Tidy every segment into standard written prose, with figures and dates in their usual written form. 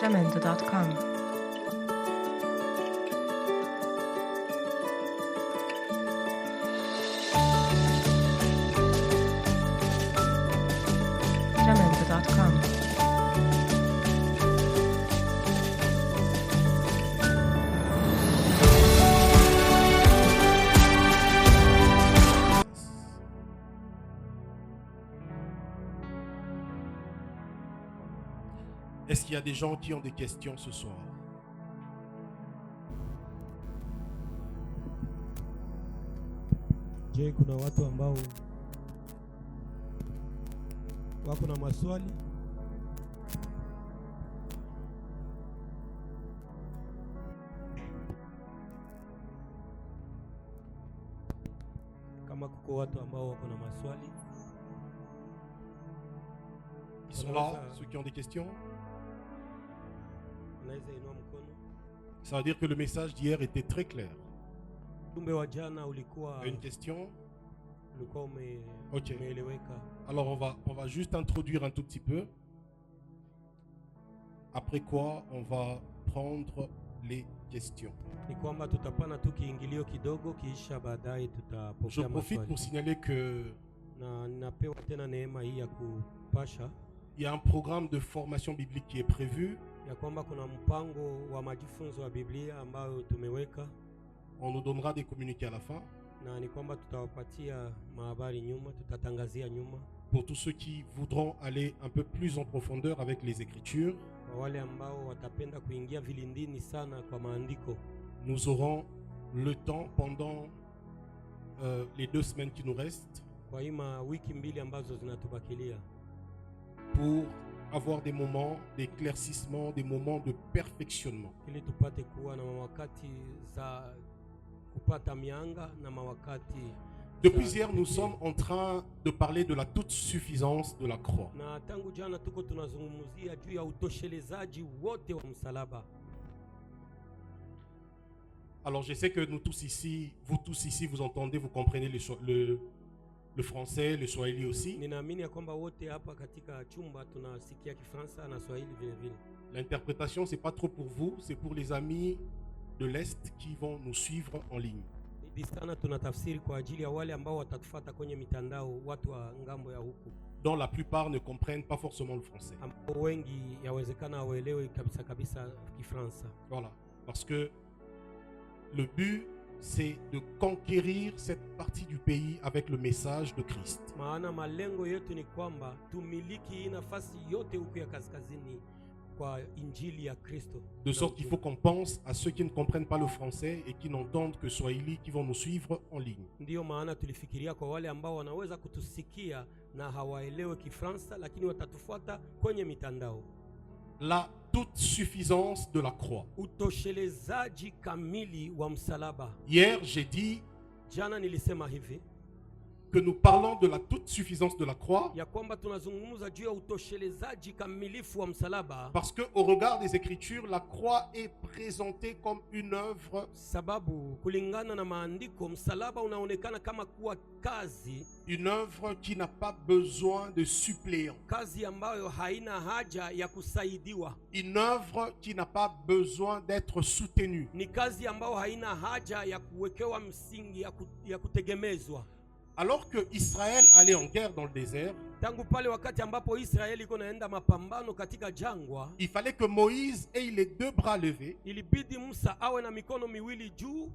jamendo.com. jamendo.com. Est-ce qu'il y a des gens qui ont des questions ce soir? Je, kuna watu ambao wako na maswali? Kama kuko watu ambao wako na maswali, Ils sont là, ceux qui ont des questions. unaweza inua mkono. Ça veut dire que le message d'hier était très clair. Ujumbe wa jana ulikuwa Une question? Ok. umeeleweka. Alors on va juste introduire un tout petit peu. Après quoi, on va prendre les questions. Ni kwamba tutapana tu kiingilio kidogo, kisha baadaye Je tutapokea profite maswali. pour signaler que Na ninapewa tena neema hii ya kupasha il y a un programme de formation biblique qui est prévu. ya kwamba kuna mpango wa majifunzo ya Biblia ambayo tumeweka, On nous donnera des communiqués à la fin. na ni kwamba tutawapatia mahabari nyuma, tutatangazia nyuma Pour tous ceux qui voudront aller un peu plus en profondeur avec les Écritures, kwa wale ambao watapenda kuingia vilindini sana kwa maandiko. nous aurons le temps pendant les 2 semaines qui nous restent Kwa hii wiki mbili ambazo zinatubakilia, pour avoir des moments d'éclaircissement, des moments de perfectionnement. ili tupate kuwa na mawakati za kupata mianga na mawakati. Depuis hier, nous sommes en train de parler de la toute suffisance de la croix. Na tangu jana tuko tunazungumzia juu ya utoshelezaji wote wa msalaba. Alors je sais que nous tous ici, vous tous ici, vous entendez, vous comprenez le français, le swahili aussi. Ninaamini ya kwamba wote hapa katika chumba tunasikia Kifaransa na Swahili vile vile. L'interprétation, c'est pas trop pour vous, c'est pour les amis de l'Est qui vont nous suivre en ligne. Ni sana tunatafsiri kwa ajili ya wale ambao watatufuata kwenye mitandao, watu wa ngambo ya huku, Dont la plupart ne comprennent pas forcément le français. ambao wengi yawezekana waelewe kabisa Kifaransa. Voilà. Parce que le but, c'est de conquérir cette partie du pays avec le message de Christ. Maana malengo yetu ni kwamba tumiliki hii nafasi yote huku ya kaskazini kwa injili ya Kristo. De sorte qu'il faut qu'on pense à ceux qui ne comprennent pas le français et qui n'entendent que Swahili, qui vont nous suivre en ligne. Ndiyo maana tulifikiria kwa wale ambao wanaweza kutusikia na hawaelewe Kifaransa lakini watatufuata kwenye mitandao. La toute suffisance de la croix. Utoshelezaji kamili wa msalaba. Hier, j'ai dit Jana nilisema hivi que nous parlons de la toute suffisance de la croix ya kwamba tunazungumza juu ya utoshelezaji kamilifu wa msalaba, parce que au regard des Écritures, la croix est présentée comme une œuvre, sababu kulingana na maandiko msalaba unaonekana kama kuwa kazi, une œuvre qui n'a pas besoin de suppléants, kazi ambayo haina haja ya kusaidiwa, une œuvre qui n'a pas besoin d'être soutenue. ni kazi ambayo haina haja ya kuwekewa msingi ya kutegemezwa. Alors que Israël allait en guerre dans le désert, Tangu pale wakati ambapo Israeli iko naenda mapambano katika jangwa, il fallait que Moïse ait les 2 bras levés. ilibidi Musa awe na mikono miwili juu,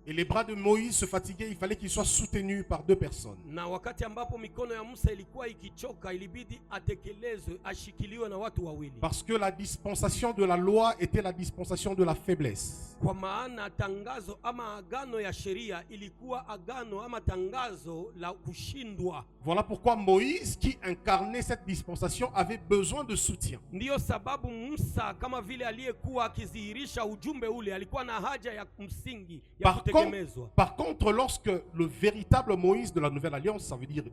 Et les bras de Moïse se fatiguaient, il fallait qu'ils soient soutenus par 2 personnes. na wakati ambapo mikono ya Musa ilikuwa ikichoka, ilibidi atekelezwe, ashikiliwe na watu wawili. Parce que la dispensation de la loi était la dispensation de la faiblesse. Kwa maana tangazo ama agano ya sheria ilikuwa agano ama tangazo la kushindwa. Voilà pourquoi Moïse, qui incarnait cette dispensation, avait besoin de soutien. Ndiyo sababu Musa kama vile aliyekuwa akidhihirisha ujumbe ule alikuwa na haja ya msingi ya Par kutegemezwa. kutegemezwa. Par contre, lorsque le véritable Moïse de la Nouvelle Alliance, ça veut dire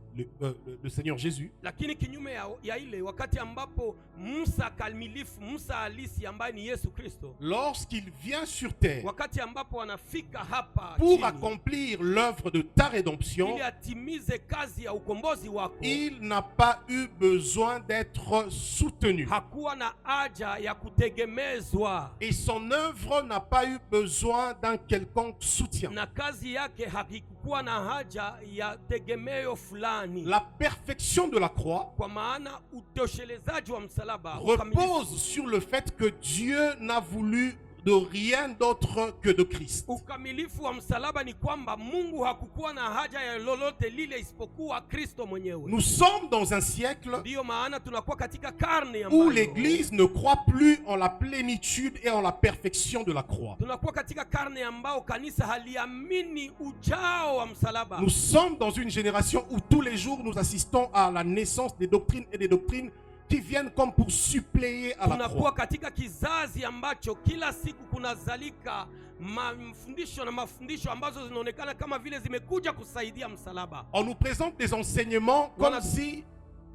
le Seigneur Jésus, Lakini kinyume ya ile wakati ambapo Musa kamilifu, Musa halisi ambaye ni Yesu Kristo, lorsqu'il vient sur terre wakati ambapo anafika hapa pour chini, accomplir l'œuvre de ta rédemption, ili atimize kazi ya ukombozi wako, il n'a pas eu besoin d'être soutenu. hakuwa na haja ya kutegemezwa, Et son œuvre n'a pas eu besoin d'un quelconque soutien. na kazi yake hakikuwa na haja ya tegemeo fulani. La perfection de la croix Kwa maana utoshelezaji wa msalaba, ukamilifu, repose sur le fait que Dieu n'a voulu de rien d'autre que de Christ. ukamilifu wa msalaba ni kwamba Mungu hakukuwa na haja ya lolote lile isipokuwa Kristo mwenyewe. Nous sommes dans un siècle Ndiyo maana tunakuwa katika karne où ambayo l'Église ne croit plus en la plénitude et en la perfection de la croix. tunakuwa katika karne ambao kanisa haliamini ujao wa msalaba. Nous sommes dans une génération où tous les jours nous assistons à la naissance des doctrines et des doctrines qui viennent comme pour suppléer à la Tunakuwa croix. katika kizazi ambacho kila siku kunazalika mafundisho na mafundisho ambazo zinaonekana kama vile zimekuja kusaidia msalaba. On nous présente des enseignements comme Voilà. si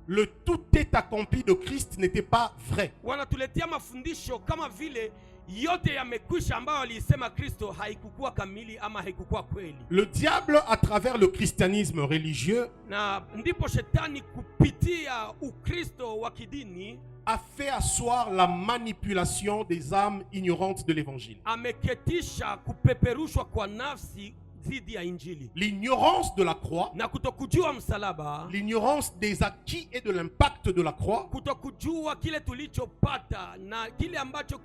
le tout est accompli de Christ n'était pas vrai. Wanatuletea mafundisho kama vile yote yamekwisha ambayo alisema Kristo haikukuwa kamili ama haikukuwa kweli. Le diable, à travers le christianisme religieux, Na ndipo shetani kupitia Ukristo wa kidini a fait asseoir la manipulation des âmes ignorantes de l'évangile. ameketisha kupeperushwa kwa nafsi dhidi ya Injili. L'ignorance de la croix, Na kutokujua msalaba, l'ignorance des acquis et de l'impact de la croix kutokujua kile tulichopata na kile ambacho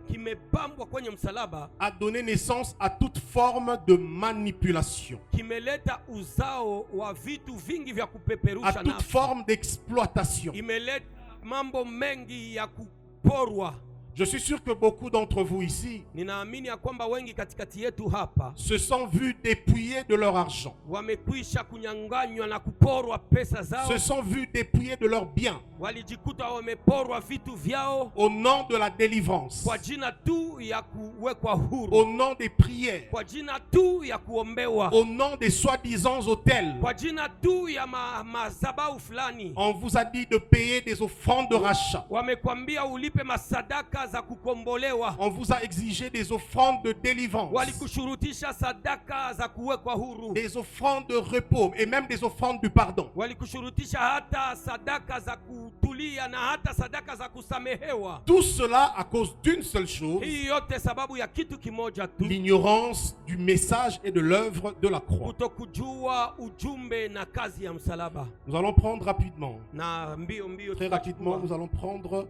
kimepambwa kwenye msalaba, a donné naissance à toute forme de manipulation, kimeleta uzao wa vitu vingi vya à kupeperusha toute nafsi. forme d'exploitation. Imeleta mambo mengi ya kuporwa. Je suis sûr que beaucoup d'entre vous ici Ninaamini ya kwamba wengi katikati yetu hapa se sont vus dépouillés de leur argent, wamekwisha kunyanganywa na kuporwa pesa zao, se sont vus dépouillés de leurs biens walijikuta wameporwa vitu vyao au nom de la délivrance, kwa jina tu ya kuwekwa au huru, nom des prières, kwa jina tu ya kuombewa, au nom des soi-disant autels. kwa jina tu ya madhabahu fulani. On vous a dit de payer des offrandes de rachat. Wamekwambia ulipe masadaka za kukombolewa, On vous a exigé des offrandes de délivrance, walikushurutisha sadaka za kuwekwa huru, des offrandes de repos et même des offrandes du pardon. walikushurutisha hata sadaka za kutulia na hata sadaka za kusamehewa. Tout cela à cause d'une seule chose, Hii yote sababu ya kitu kimoja tu, l'ignorance du message et de l'œuvre de la croix. kutokujua ujumbe na kazi ya msalaba. Nous allons prendre rapidement, Na mbio mbio très rapidement, nous allons prendre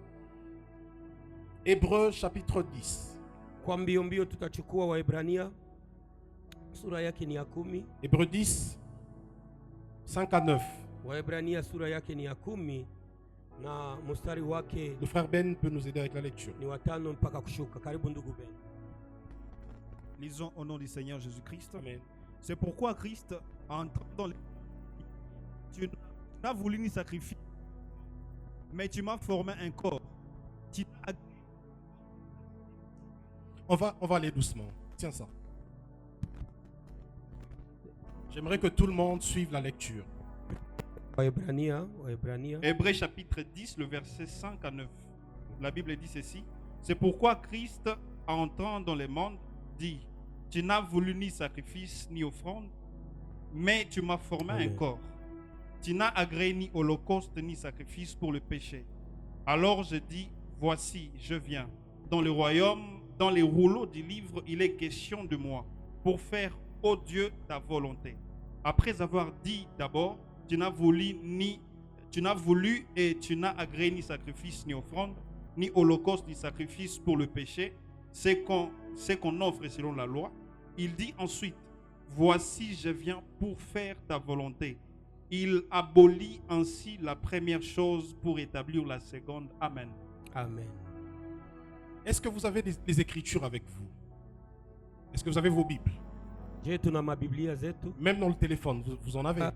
Hébreux chapitre 10. kwa mbio mbio tutachukua Waebrania sura yake ni ya 10. Hébreux 10, 5 à 9. Waebrania sura yake ni ya 10 na mstari wake Le frère Ben peut nous aider avec la lecture. ni 5 mpaka kushuka. Karibu ndugu Ben. Lisons au nom du Seigneur Jésus-Christ. Amen. C'est pourquoi Christ, entrant dans les... Tu n'as voulu ni sacrifier, mais tu m'as formé un corps. Tu n'as- On va aller doucement. Tiens ça. J'aimerais que tout le monde suive la lecture. Waebrania Hébreux chapitre 10, le verset 5 à 9. La Bible dit ceci. C'est pourquoi Christ, entrant dans le monde, dit, tu n'as voulu ni sacrifice ni offrande, mais tu m'as formé Amen. un corps. Tu n'as agréé ni holocauste ni sacrifice pour le péché. Alors je dis, voici, je viens. Dans le royaume, dans les rouleaux du livre, il est question de moi, pour faire, ô Dieu, ta volonté. Après avoir dit d'abord, tu n'as voulu et tu n'as agréé ni sacrifice ni offrande, ni holocauste ni sacrifice pour le péché, c'est qu'on offre selon la loi. Il dit ensuite, voici je viens pour faire ta volonté. Il abolit ainsi la première chose pour établir la seconde. Amen. Amen. Est-ce que vous avez des écritures avec vous? Est-ce que vous avez vos Bibles? Je tuna mabiblia zetu Même dans le téléphone, vous en avez? Ah.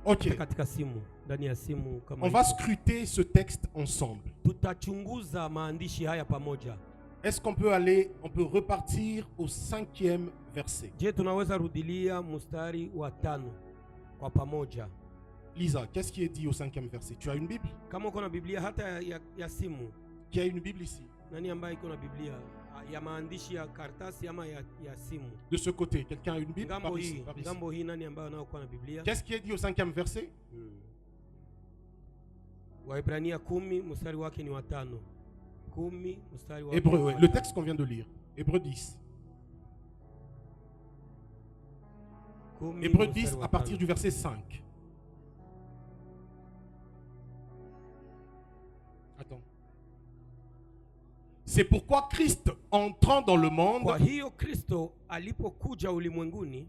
Ok. katika simu, ndani ya simu kama On va hivyo. scruter ce texte ensemble. Tutachunguza maandishi haya pamoja. Est-ce qu'on peut repartir au 5e verset? Je, tunaweza rudilia mstari wa 5 kwa pamoja? Lisa, qu'est-ce qui est dit au 5e verset? Tu as une Bible? Kama uko na Biblia hata ya simu, Qui a une Bible ici? nani ambaye iko na Biblia ya maandishi ya karatasi ama ya simu? De ce côté, quelqu'un a une Bible? Ngambo Par ici, hii, par ici. ngambo hii, nani ambaye anaokuwa na Biblia? Qu'est-ce qui est dit au 5e verset? Waebrania 10 mstari wake ni wa 5. 10 mstari wake. Hébreu, ouais, le texte qu'on vient de lire. Hébreu 10. 10 Hébreu mstari 10 wa à partir 5. du verset 5. Attends. C'est pourquoi Christ, entrant dans le monde, Kwa hiyo Kristo alipokuja ulimwenguni,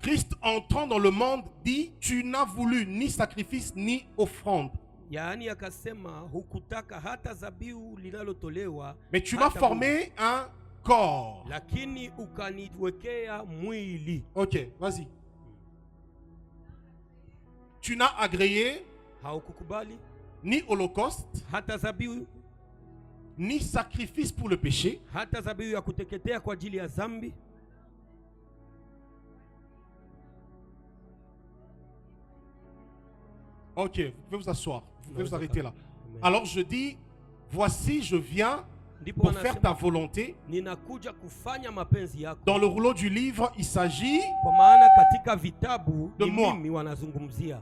Christ entrant dans le monde dit, tu n'as voulu ni sacrifice ni offrande, yaani akasema hukutaka hata zabihu linalotolewa, mais tu m'as hata formé un corps. lakini ukaniwekea mwili. Ok, vas-y. Tu n'as agréé Haukukubali ni holocauste, hata zabihu, ni sacrifice pour le péché, hata zabihu ya kuteketea kwa ajili ya dhambi. Ok, vous pouvez vous asseoir. Vous pouvez Non, vous arrêter là. Amen. Alors je dis, voici, je viens Ndipo pour faire ta anasema volonté. ninakuja kufanya mapenzi yako. Dans le rouleau du livre, il s'agit Kwa maana katika vitabu De ni moi. mimi wanazungumzia.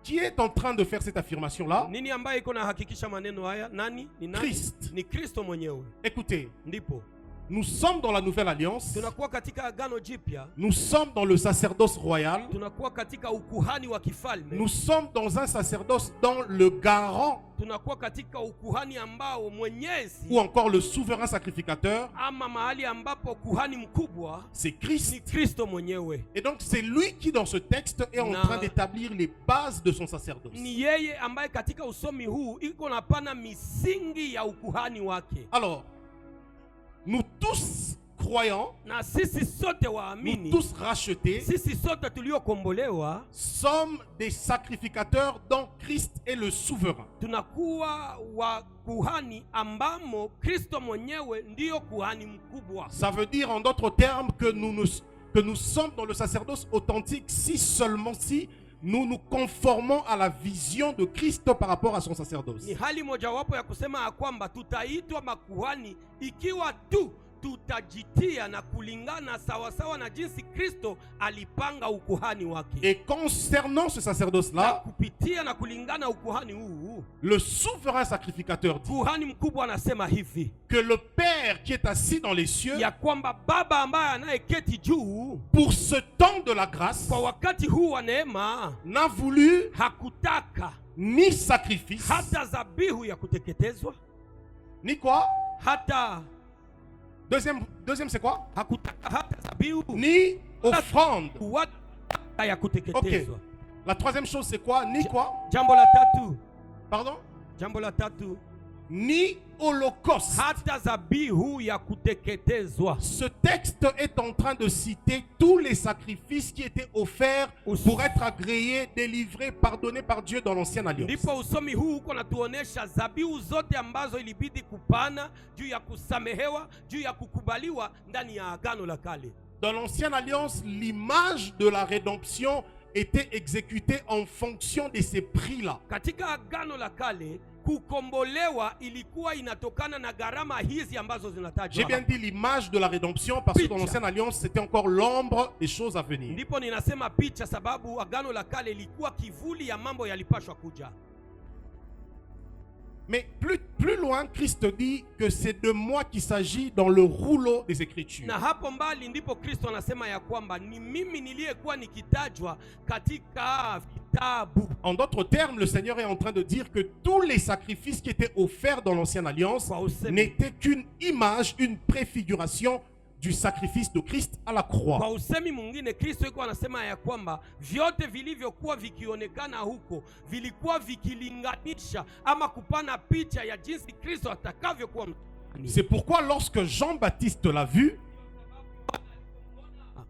qui est en train de faire cette affirmation-là? Nini ambaye iko na hakikisha maneno haya? Nani? Ni nani? Christ. Ni Kristo mwenyewe. Écoutez, Ndipo nous sommes dans la nouvelle alliance. tunakuwa katika agano jipya, Nous sommes dans le sacerdoce royal. tunakuwa katika ukuhani wa kifalme, Nous sommes dans un sacerdoce dans le garant tunakuwa katika ukuhani ambao mwenyezi ou encore le souverain sacrificateur, ama mahali ambapo kuhani mkubwa c'est ni Christ. Kristo mwenyewe. Et donc c'est lui qui dans ce texte est en Na- train d'établir les bases de son sacerdoce. Ni yeye ambaye katika usomi huu iko napana misingi ya ukuhani wake. Alors, nous tous croyants, Na sisi sote nous waamini, tous rachetés, sisi sote tuliokombolewa sommes des sacrificateurs dont Christ est le souverain. tunakuwa wa kuhani ambamo Kristo mwenyewe ndiyo kuhani mkubwa. Ça veut dire en d'autres termes que nous sommes dans le sacerdoce authentique si seulement si nous nous conformons à la vision de Christ par rapport à son sacerdoce. Ni hali mojawapo ya kusema ya kwamba tutaitwa makuhani ikiwa tu tutajitia na kulingana sawasawa na jinsi Kristo alipanga ukuhani wake. Et concernant ce Na sacerdoce-là, kupitia na kulingana ukuhani huu, le souverain sacrificateur dit kuhani mkubwa anasema hivi que le Père qui est assis dans les cieux, ya kwamba Baba ambaye anayeketi juu pour ce temps de la grâce, kwa wakati huu wa neema n'a voulu hakutaka ni sacrifice, hata zabihu ya kuteketezwa, ni quoi? hata Deuxième c'est quoi? hakutaka hata zabihu Ni offrande. wata ya kuteketezwa. La troisième chose c'est quoi? Ni quoi? Jambo la tatu, Pardon? jambo la tatu, Ni holocauste. hata zabihu ya kuteketezwa. Ce texte est en train de citer tous les sacrifices qui étaient offerts pour être agréés, délivrés, pardonnés par Dieu dans l'ancienne alliance. Ndipo usomi huu uko natuonesha zabihu zote ambazo ilibidi kupana juu ya kusamehewa, juu ya kukubaliwa ndani ya agano la kale. Dans l'ancienne alliance, l'image de la rédemption était exécutée en fonction de ces prix-là. Katika agano la kale kukombolewa ilikuwa inatokana na gharama hizi ambazo J'ai zinatajwa bien hapa. dit l'image de la rédemption parce que dans l'ancienne alliance, c'était encore l'ombre des choses à venir. Ndipo ninasema picha, sababu agano la kale ilikuwa kivuli ya mambo yalipashwa kuja. Mais plus loin, Christ dit que c'est de moi qu'il s'agit dans le rouleau des Écritures. Na hapo mbali ndipo Kristo anasema ya kwamba ni mimi niliyekuwa nikitajwa katika vitabu. En d'autres termes, le Seigneur est en train de dire que tous les sacrifices qui étaient offerts dans l'ancienne alliance Kwa usemi, n'étaient qu'une image, une préfiguration du sacrifice de Christ à la kwa croix. usemi mwingine Kristo yuko anasema ya kwamba vyote vilivyokuwa vikionekana huko vilikuwa vikilinganisha ama kupana picha ya jinsi Kristo atakavyokuwa. C'est pourquoi lorsque Jean-Baptiste l'a vu,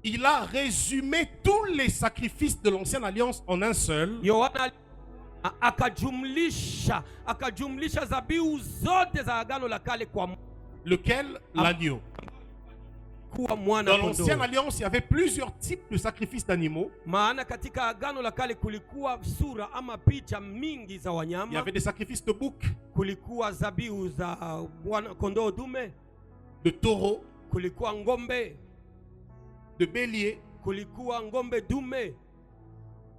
il a résumé tous les sacrifices de l'ancienne alliance en un seul. Yohana akajumlisha zabihu zote za agano la kale kwa Lequel? L'agneau. kuwa mwana Dans kondoo. l'ancienne alliance, il y avait plusieurs types de sacrifices d'animaux. Maana katika agano la kale kulikuwa sura ama picha mingi za Il y wanyama. avait des sacrifices de bouc, Kulikuwa zabihu za mwana kondoo dume, de taureau, kulikuwa ngombe, de bélier. kulikuwa ngombe dume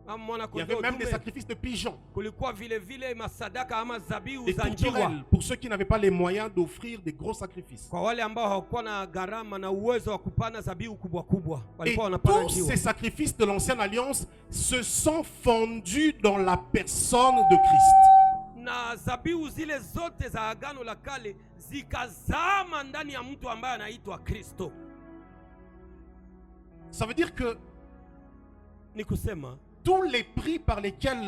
ama mwana Il y avait kondoo même des dume. sacrifices de pigeons. Kulikuwa vile vile masadaka ama zabihu Des za njiwa. tourterelles, pour ceux qui n'avaient pas les moyens d'offrir des gros sacrifices. Kwa wale ambao hawakuwa na gharama na uwezo wa kupana zabihu kubwa kubwa, Et walikuwa wanapana tous njiwa. ces sacrifices de l'ancienne alliance se sont fondus dans la personne de Christ. Na zabihu zile zote za agano la kale zikazama ndani ya mtu ambaye anaitwa Kristo. Ça veut dire que Ni kusema tous les prix par lesquels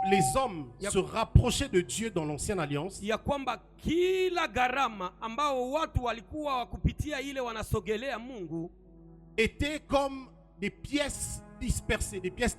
les hommes se rapprochaient de Dieu dans l'ancienne alliance ya kwamba kila gharama ambao watu walikuwa wakupitia ile wanasogelea Mungu étaient comme des pièces dispersées, des pièces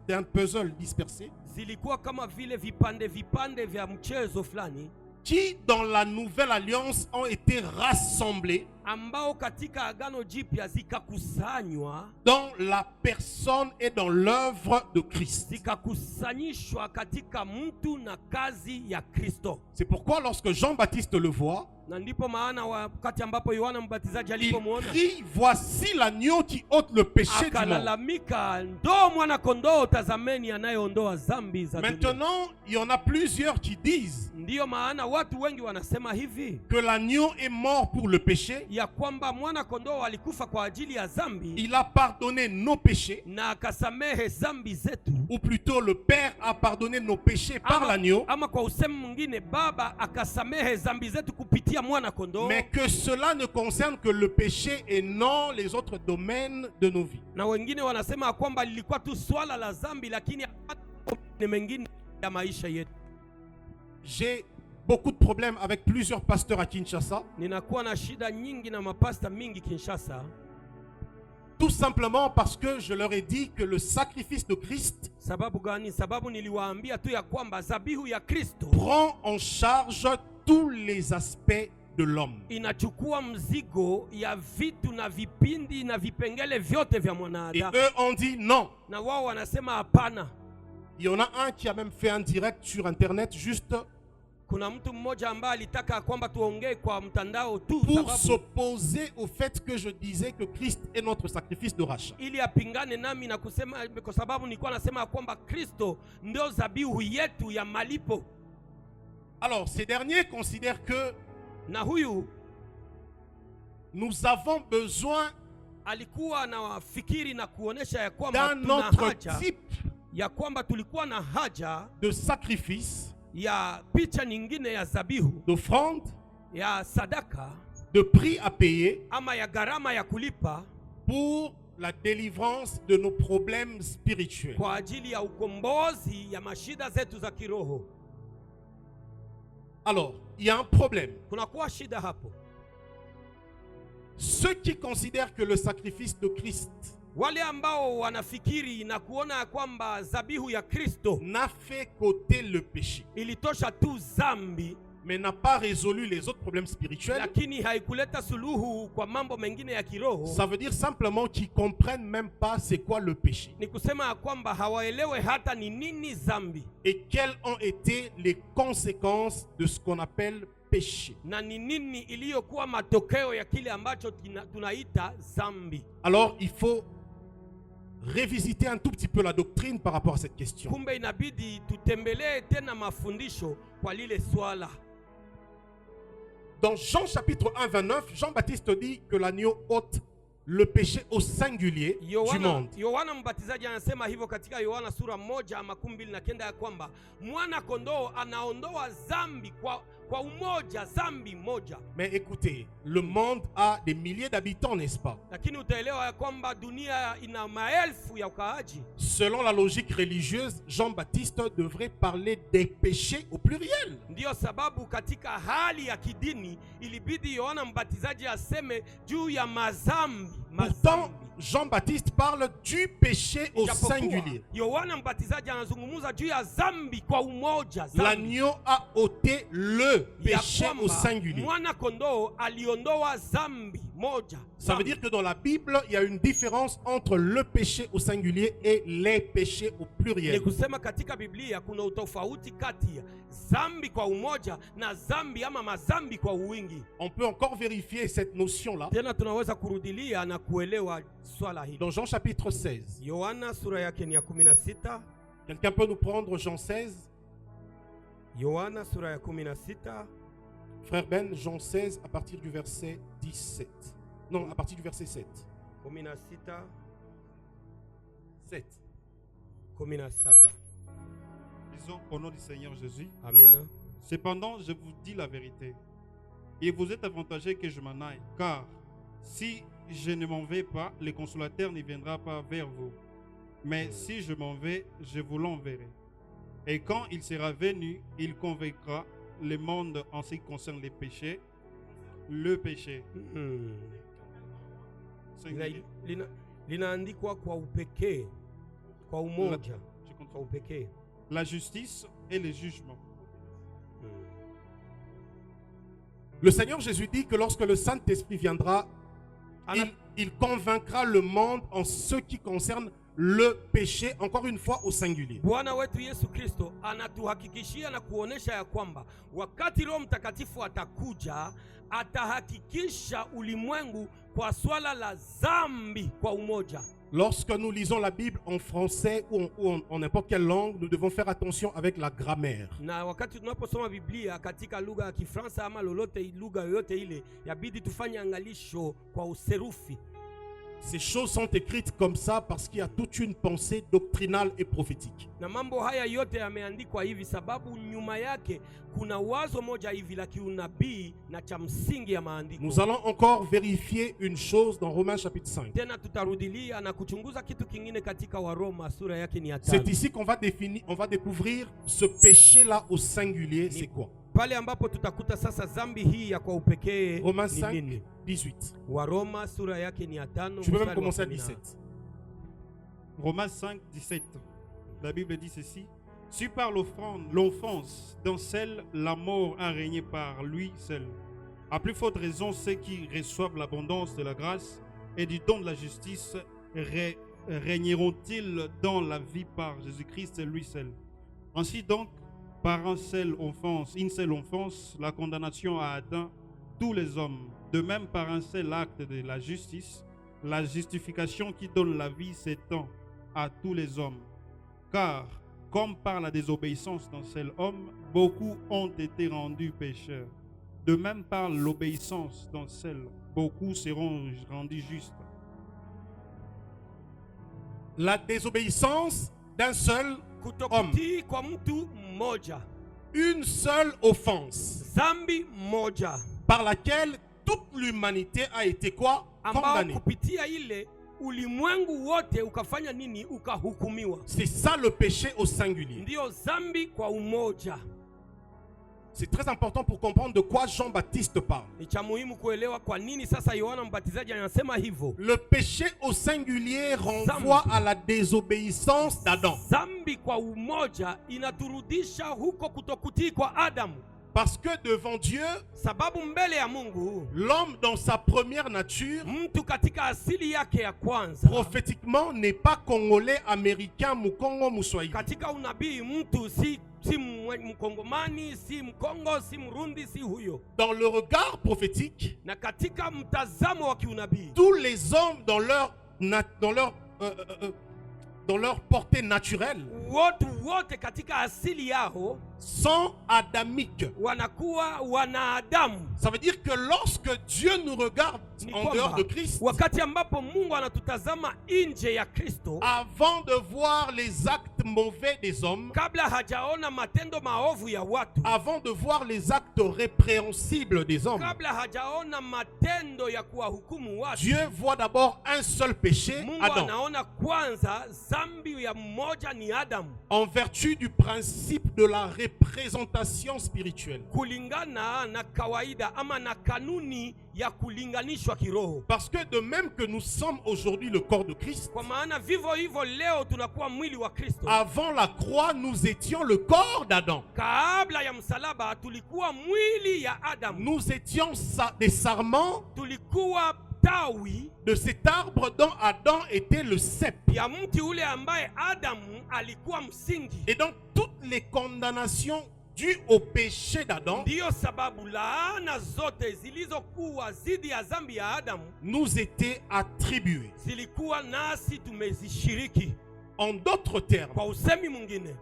d'un puzzle dispersé, zilikuwa kama vile vipande vipande vya mchezo fulani qui dans la nouvelle alliance ont été rassemblés ambao katika agano jipya zikakusanywa, dans la personne et dans l'œuvre de Christ. zikakusanyishwa katika mtu na kazi ya Kristo. C'est pourquoi lorsque Jean-Baptiste le voit, Na ndipo maana wakati ambapo Yohana Mbatizaji il alipomwona crie, voici l'agneau qui ôte le péché du monde. akalalamika, ndo mwana kondoo, tazameni anayeondoa dhambi za dunia. Maintenant, il y en a plusieurs qui disent Ndiyo maana watu wengi wanasema hivi que l'agneau est mort pour le péché, ya kwamba mwana kondoo alikufa kwa ajili ya dhambi il a pardonné nos péchés, na akasamehe dhambi zetu, ou plutôt le Père a pardonné nos péchés par l'agneau, ama kwa usemi mwingine Baba akasamehe dhambi zetu kupitia mwana kondoo. mais que cela ne concerne que le péché et non les autres domaines de nos vies. Na wengine wanasema kwamba lilikuwa tu swala la dhambi, lakini ni mengine ya maisha yetu. J'ai beaucoup de problèmes avec plusieurs pasteurs à Kinshasa, Ninakuwa na shida nyingi na mapasta mingi Kinshasa, tout simplement parce que je leur ai dit que le sacrifice de Christ sababu gani? Sababu niliwaambia tu ya kwamba zabihu ya Kristo prend en charge tous les aspects de l'homme. inachukua mzigo ya vitu na vipindi na vipengele vyote vya Et mwanadamu, eux ont dit non. na wao wanasema hapana. Il y en a un qui a même fait un direct sur internet juste Kuna mtu mmoja ambaye alitaka kwamba tuongee kwa mtandao tu pour sababu s'opposer au fait que je disais que Christ est notre sacrifice de rachat. ili apingane nami na kusema, kwa sababu nilikuwa nasema kwamba Kristo ndio zabihu yetu ya malipo. Alors, ces derniers considèrent que Na huyu nous avons besoin alikuwa na fikiri na kuonesha ya kwamba d'un tuna autre haja type ya kwamba tulikuwa na haja de sacrifice, ya picha nyingine ya zabihu, d'offrande, ya sadaka de prix à payer ama ya gharama ya kulipa pour la délivrance de nos problèmes spirituels. kwa ajili ya ukombozi ya mashida zetu za kiroho. Alors, il y a un problème. Kunakuwa shida hapo. Ceux qui considèrent que le sacrifice de Christ Wale ambao wanafikiri na kuona kwamba zabihu ya Kristo n'a fait qu'ôter le péché, ilitosha tu zambi, mais n'a pas résolu les autres problèmes spirituels, lakini haikuleta suluhu kwa mambo mengine ya kiroho, ça veut dire simplement qu'ils comprennent même pas c'est quoi le péché ni kusema ya kwamba hawaelewe hata ni nini zambi et quelles ont été les conséquences de ce qu'on appelle péché. na ni nini iliyokuwa matokeo ya kile ambacho tunaita zambi. Alors, il faut révisiter un tout petit peu la doctrine par rapport à cette question. Kumbe inabidi tutembelee tena mafundisho kwa lile swala. Dans Jean chapitre 1, 29, Jean-Baptiste dit que l'agneau ôte le péché au singulier du monde. Yohana Mbatizaji anasema hivyo katika Yohana sura 1:29 ya kwamba mwana kondoo anaondoa zambi kwa umoja, zambi moja. Mais écoutez, le monde a des milliers d'habitants, n'est-ce pas? Lakini utaelewa ya kwamba dunia ina maelfu ya ukaaji. Selon la logique religieuse, Jean-Baptiste devrait parler des péchés au pluriel. Ndiyo sababu katika hali ya kidini ilibidi Yohana Mbatizaji aseme juu ya mazambi. Pourtant, Jean-Baptiste parle du péché au Japokuwa, singulier. Yohana Mbatizaji anazungumza juu ya dhambi kwa umoja. Dhambi. L'agneau a ôté le Ya péché au kwamba singulier. mwana kondoo aliondoa dhambi moja. Ça veut dire que dans la Bible, il y a une différence entre le péché au singulier et les péchés au Ni pluriel. kusema katika Biblia kuna utofauti kati ya dhambi kwa umoja na dhambi ama madhambi kwa uwingi. On peut encore vérifier cette notion-là Tena tunaweza kurudilia na kuelewa swala hili. dans Jean chapitre 16. Yohana sura yake ni ya 16. Quelqu'un peut nous prendre Jean 16? Yohana sura ya 16. Frère Ben, Jean 16 à partir du verset 17. Non, à partir du verset 7. 16 7. 17. Disons au nom du Seigneur Jésus. Amina. Cependant, je vous dis la vérité. Et vous êtes avantagés que je m'en aille. Car si je ne m'en vais pas, le consolateur ne viendra pas vers vous. Mais si je m'en vais, je vous l'enverrai. Et quand il sera venu, il convaincra le monde en ce qui concerne les péchés. Le péché. Singulier. Linaandikwa kwa upekee, kwa umoja, Je kwa continue. upekee. La justice et le jugement. Le Seigneur Jésus dit que lorsque le Saint-Esprit viendra, il convaincra le monde en ce qui concerne le péché, encore une fois au singulier. Bwana wetu Yesu Kristo anatuhakikishia na kuonesha ya kwamba wakati Roho Mtakatifu atakuja, atahakikisha ulimwengu kwa swala la dhambi kwa umoja. Lorsque nous lisons la Bible en français ou en n'importe quelle langue, nous devons faire attention avec la grammaire. Na wakati tunaposoma Biblia katika lugha ya Kifaransa ama lolote lugha yoyote ile, yabidi tufanye angalisho kwa userufi. Ces choses sont écrites comme ça parce qu'il y a toute une pensée doctrinale et prophétique. Na mambo haya yote yameandikwa hivi sababu nyuma yake kuna wazo moja hivi la kiunabii na cha msingi ya maandiko. Nous allons encore vérifier une chose dans Romains chapitre 5. Tena tutarudilia na kuchunguza kitu kingine katika Waroma sura yake ni ya 5. C'est ici qu'on va découvrir ce péché-là au singulier, c'est quoi? Pale ambapo tutakuta sasa dhambi hii ya kwa upekee Romains ni 5, nini? 18. Waroma sura yake ni ya 5. Tu peux même commencer à 17. Romains 5, 17. La Bible dit ceci. Si par l'offense dans celle la mort a régné par lui seul, à plus forte raison ceux qui reçoivent l'abondance de la grâce et du don de la justice régneront-ils dans la vie par Jésus-Christ lui seul. Ainsi donc, par une seule offense, la condamnation a atteint tous les hommes. De même, par un seul acte de la justice, la justification qui donne la vie s'étend à tous les hommes. Car, comme par la désobéissance d'un seul homme, beaucoup ont été rendus pécheurs. De même, par l'obéissance d'un seul, beaucoup seront rendus justes. La désobéissance d'un seul homme. Kutokutii kwa mtu mmoja. Une seule offense Dhambi moja. par laquelle toute l'humanité a été quoi? Ambao Condamnée. kupitia ile ulimwengu wote ukafanya nini? Ukahukumiwa. C'est ça le péché au singulier. Ndiyo dhambi kwa umoja. C'est très important pour comprendre de quoi Jean-Baptiste parle. Ni cha muhimu kuelewa kwa nini sasa Yohana Mbatizaji anasema hivyo. Le péché au singulier renvoie à la désobéissance d'Adam. Dhambi kwa umoja inaturudisha huko kutokutii kwa Adamu. Parce que devant Dieu, Sababu mbele ya Mungu, l'homme dans sa première nature, mtu katika asili yake ya kwanza, prophétiquement, n'est pas congolais, américain, mukongo, muswahili. katika unabii mtu si Mkongomani, si Mkongo, si Mrundi, si huyo. Dans le regard prophétique, Na katika mtazamo wa kiunabii, tous les hommes dans leur portée naturelle watu wote katika asili yao sont adamiques. wanakuwa wanaadamu. Ça veut dire que lorsque Dieu nous regarde Ni en kwamba, dehors de Christ, wakati ambapo Mungu anatutazama nje ya Kristo, avant de voir les actes mauvais des hommes, kabla hajaona matendo maovu ya watu, avant de voir les actes répréhensibles des hommes, kabla hajaona matendo ya kuwahukumu watu, Dieu voit d'abord un seul péché, Mungu Adam. anaona kwanza dhambi ya mmoja ni Adamu. En vertu du principe de la représentation spirituelle. kulingana na kawaida ama na kanuni ya kulinganishwa kiroho. Parce que de même que nous sommes aujourd'hui le corps de Christ, Kwa maana vivyo hivyo leo tunakuwa mwili wa Kristo. avant la croix, nous étions le corps d'Adam. Kabla ya msalaba tulikuwa mwili ya Adamu. Nous étions des sarments Tulikuwa tawi de cet arbre dont Adam était le cep. ya mti ule ambaye Adamu alikuwa msingi. Et donc toutes les condamnations dues au péché d'Adam Ndiyo sababu laana zote zilizokuwa zidi ya dhambi ya Adamu nous étaient attribuées. zilikuwa nasi tumezishiriki. En d'autres termes, Kwa usemi mwingine,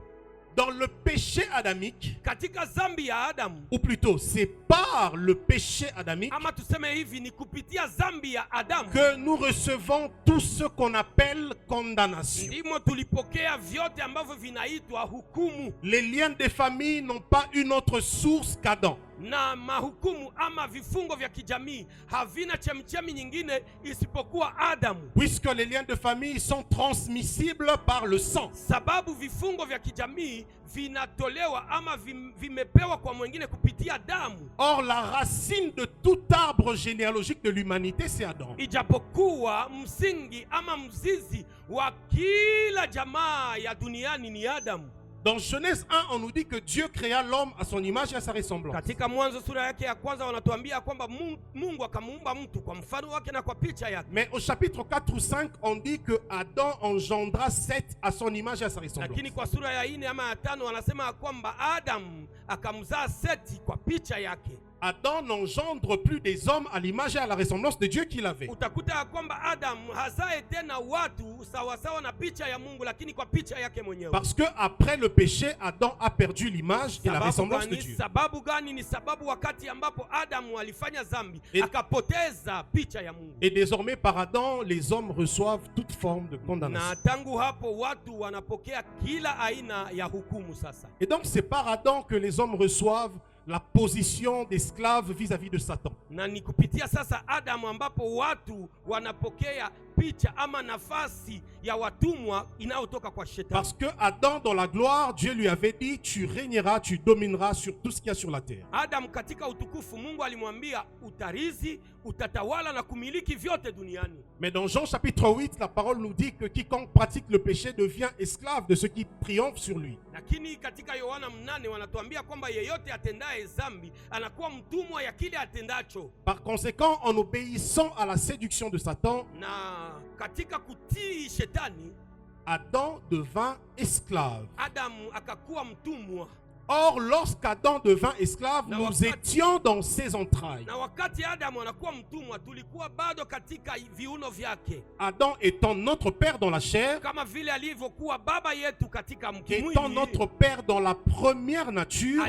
dans le péché adamique, katika dhambi ya Adamu, ou plutôt c'est par le péché adamique ama tuseme hivi, ni kupitia dhambi ya Adamu que nous recevons tout ce qu'on appelle condamnation. ndimo tulipokea vyote ambavyo vinaitwa hukumu. Les liens des familles n'ont pas une autre source qu'Adam. Na mahukumu ama vifungo vya kijamii havina chemchemi nyingine isipokuwa Adamu, Puisque les liens de famille sont transmissibles par le sang. sababu vifungo vya kijamii vinatolewa ama vimepewa kwa mwingine kupitia damu. Or, la racine de tout arbre généalogique de l'humanité, c'est Adam. Ijapokuwa msingi ama mzizi wa kila jamaa ya duniani ni Adamu. Dans Genèse 1, on nous dit que Dieu créa l'homme à son image et à sa ressemblance. Katika Mwanzo sura yake ya kwanza wanatuambia kwamba Mungu akamuumba mtu kwa mfano wake na kwa picha yake. Mais au chapitre 4 ou 5, on dit que Adam engendra Seth à son image et à sa ressemblance. Lakini kwa sura ya 4 ama ya 5 wanasema kwamba Adam akamzaa Seti kwa picha yake. Adam n'engendre plus des hommes à l'image et à la ressemblance de Dieu qu'il avait. Utakuta kwamba Adam hazae tena watu sawasawa na picha ya Mungu, lakini kwa picha yake mwenyewe. Parce que après le péché, Adam a perdu l'image et la ressemblance de Dieu. Sababu gani? Ni sababu wakati ambapo Adamu alifanya dhambi akapoteza picha ya Mungu. Et désormais par Adam, les hommes reçoivent toute forme de Na condamnation. tangu hapo watu wanapokea kila aina ya hukumu sasa. Et donc c'est par Adam que les hommes reçoivent la position d'esclave vis-à-vis de Satan. Na ni kupitia sasa Adamu ambapo watu wanapokea picha ama nafasi ya watumwa inayotoka kwa shetani. Parce que Adam dans la gloire, Dieu lui avait dit, tu régneras, tu domineras sur tout ce qu'il y a sur la terre. Adam katika utukufu Mungu alimwambia utarizi, utatawala na kumiliki vyote duniani. Mais dans Jean chapitre 8, la parole nous dit que quiconque pratique le péché devient esclave de ceux qui triomphent sur lui. Lakini katika Yohana 8 wanatuambia kwamba yeyote atendaye dhambi anakuwa mtumwa ya kile atendacho. Par conséquent, en obéissant à la séduction de Satan, Na katika kutii shetani, Adam devint esclave. Adamu akakuwa mtumwa. Or, lorsqu'Adam devint esclave, Na nous wakati- étions dans ses entrailles. Na wakati Adamu anakuwa mtumwa, tulikuwa bado katika viuno vyake, Adam étant notre père dans la chair, kama vile alivyokuwa baba yetu katika étant mwili, notre père dans la première nature,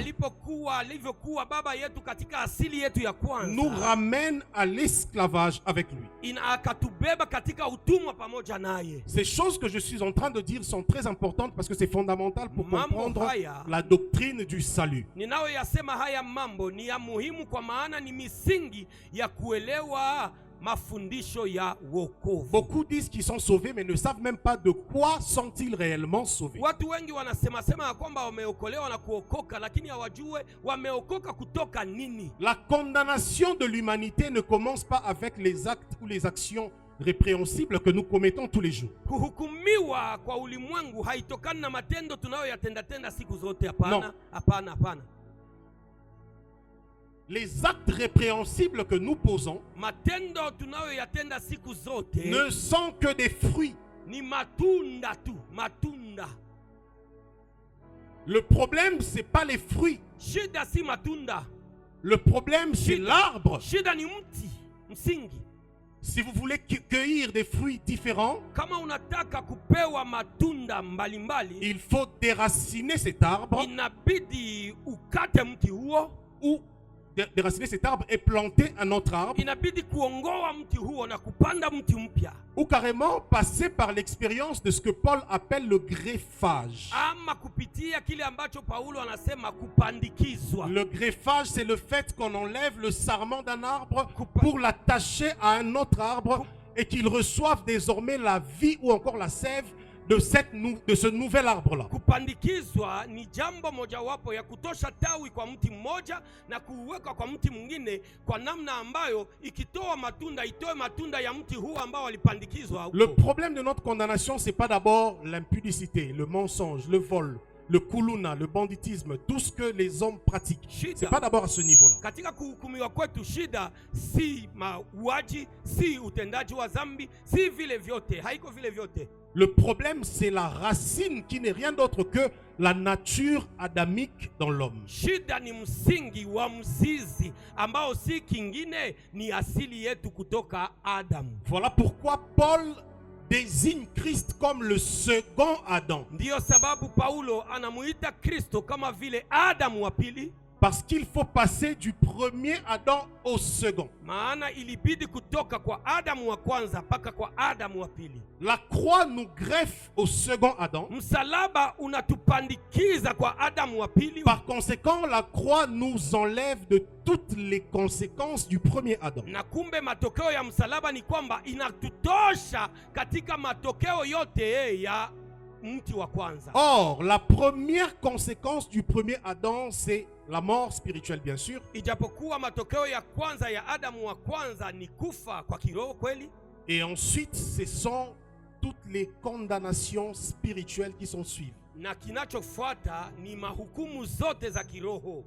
alivyokuwa baba yetu katika asili yetu ya nous kwanza, ramène à l'esclavage avec lui. akatubeba katika utumwa pamoja naye. Ces choses que je suis en train de dire sont très importantes parce que c'est fondamental pour Mambo comprendre haya la doctrine du salut. ninayoyasema haya mambo ni ya muhimu kwa maana ni misingi ya kuelewa mafundisho ya wokovu. Beaucoup disent qu'ils sont sauvés mais ne savent même pas de quoi sont-ils réellement sauvés. Watu wengi wanasema ya kwamba wameokolewa na kuokoka, lakini hawajue wameokoka kutoka nini. La condamnation de l'humanité ne commence pas avec les actes ou les actions répréhensibles que nous commettons tous les jours. Kuhukumiwa kwa ulimwengu haitokani na matendo tunayoyatenda siku zote. No. Hapana, hapana, hapana. Les actes répréhensibles que nous posons Matendo tunayoyatenda siku zote ne sont que des fruits. ni matunda tu, matunda. Le problème, c'est pas les fruits. Shida si matunda, Le problème, c'est l'arbre. shida ni mti, msingi. Si vous voulez cueillir des fruits différents, Kama unataka kupewa matunda mbalimbali, il faut déraciner cet arbre inabidi ukate mti huo, ou déraciner cet arbre et planter un autre arbre, inabidi kuongoa mti huo na kupanda mti mpya, ou carrément passer par l'expérience de ce que Paul appelle le greffage. ama kupitia kile ambacho Paulo anasema kupandikizwa. Le greffage, c'est le fait qu'on enlève le sarment d'un arbre pour l'attacher à un autre arbre et qu'il reçoive désormais la vie ou encore la sève de ce nouvel arbre-là. Kupandikizwa ni jambo mojawapo ya kutosha tawi kwa mti mmoja na kuweka kwa mti mwingine kwa namna ambayo ikitoa matunda itoe matunda ya mti huu ambao walipandikizwa huko. Le problème de notre condamnation, c'est pas d'abord l'impudicité, le mensonge, le vol, le kuluna, le banditisme, tout ce que les hommes pratiquent. C'est pas d'abord à ce niveau-là. Katika kuhukumiwa kwetu shida si mauaji, si utendaji wa dhambi, si vile vyote, haiko vile vyote. Le problème, c'est la racine qui n'est rien d'autre que la nature adamique dans l'homme. Shida ni msingi wa mzizi ambao si kingine ni asili yetu kutoka Adamu. Voilà pourquoi Paul désigne Christ comme le second Adam. Ndiyo sababu Paulo anamuita Kristo kama vile Adamu wa pili. Parce qu'il faut passer du premier Adam au second. Maana ilibidi kutoka kwa Adamu wa kwanza mpaka kwa Adamu wa pili. La croix nous greffe au second Adam. Msalaba unatupandikiza kwa Adamu wa pili. Par conséquent, la croix nous enlève de toutes les conséquences du premier Adam. Na kumbe matokeo ya msalaba ni kwamba inatutosha katika matokeo yote ya mti wa kwanza. Or, la première conséquence du premier Adam, c'est la mort spirituelle, bien sûr. Ijapokuwa matokeo ya kwanza ya Adamu wa kwanza ni kufa kwa kiroho kweli. Et ensuite, ce sont toutes les condamnations spirituelles qui sont suivies. Na kinachofuata ni mahukumu zote za kiroho.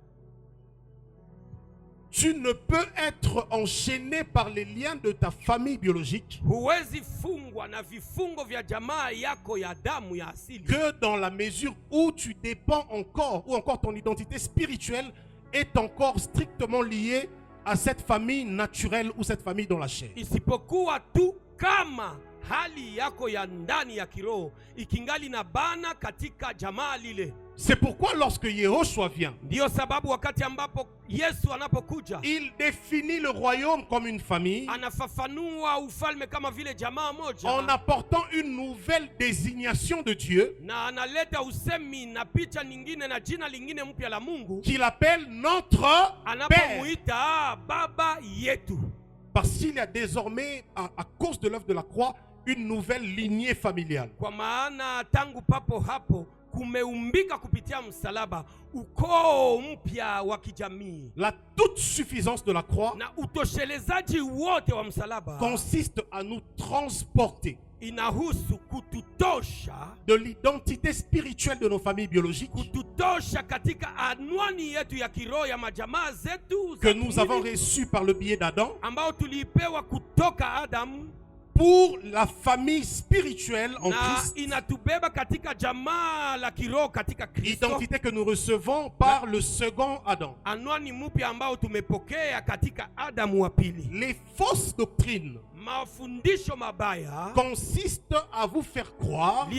Tu ne peux être enchaîné par les liens de ta famille biologique Huwezi fungwa na vifungo vya jamaa yako ya damu ya asili. que dans la mesure où tu dépends encore, ou encore ton identité spirituelle est encore strictement liée à cette famille naturelle ou cette famille dans la chair. Isipokuwa tu kama hali yako ya ndani ya kiroho ikingali na bana katika jamaa lile. C'est pourquoi lorsque Yehoshua vient, Ndiyo sababu wakati ambapo Yesu anapokuja, il définit le royaume comme une famille anafafanua ufalme kama vile jamaa moja, en apportant une nouvelle désignation de Dieu na analeta usemi na picha nyingine na jina lingine mpya la Mungu, qu'il appelle notre Père. anapomuita baba yetu. Parce qu'il y a désormais, à cause de l'œuvre de la croix, une nouvelle lignée familiale. Kwa maana tangu papo hapo kumeumbika kupitia msalaba ukoo mpya wa kijamii. La toute suffisance de la croix Na utoshelezaji wote wa msalaba consiste à nous transporter inahusu kututosha, de l'identité spirituelle de nos familles biologiques kututosha katika anwani yetu ya kiroho ya majamaa zetu que nous avons reçue par le biais d'Adam ambao tulipewa kutoka Adamu, pour la famille spirituelle en na Christ. inatubeba katika jamaa la kiroho katika Kristo, Identité que nous recevons par le second Adam. anwani mpya ambao tumepokea katika Adamu wa pili. Les fausses doctrines Mafundisho mabaya consistent à vous faire croire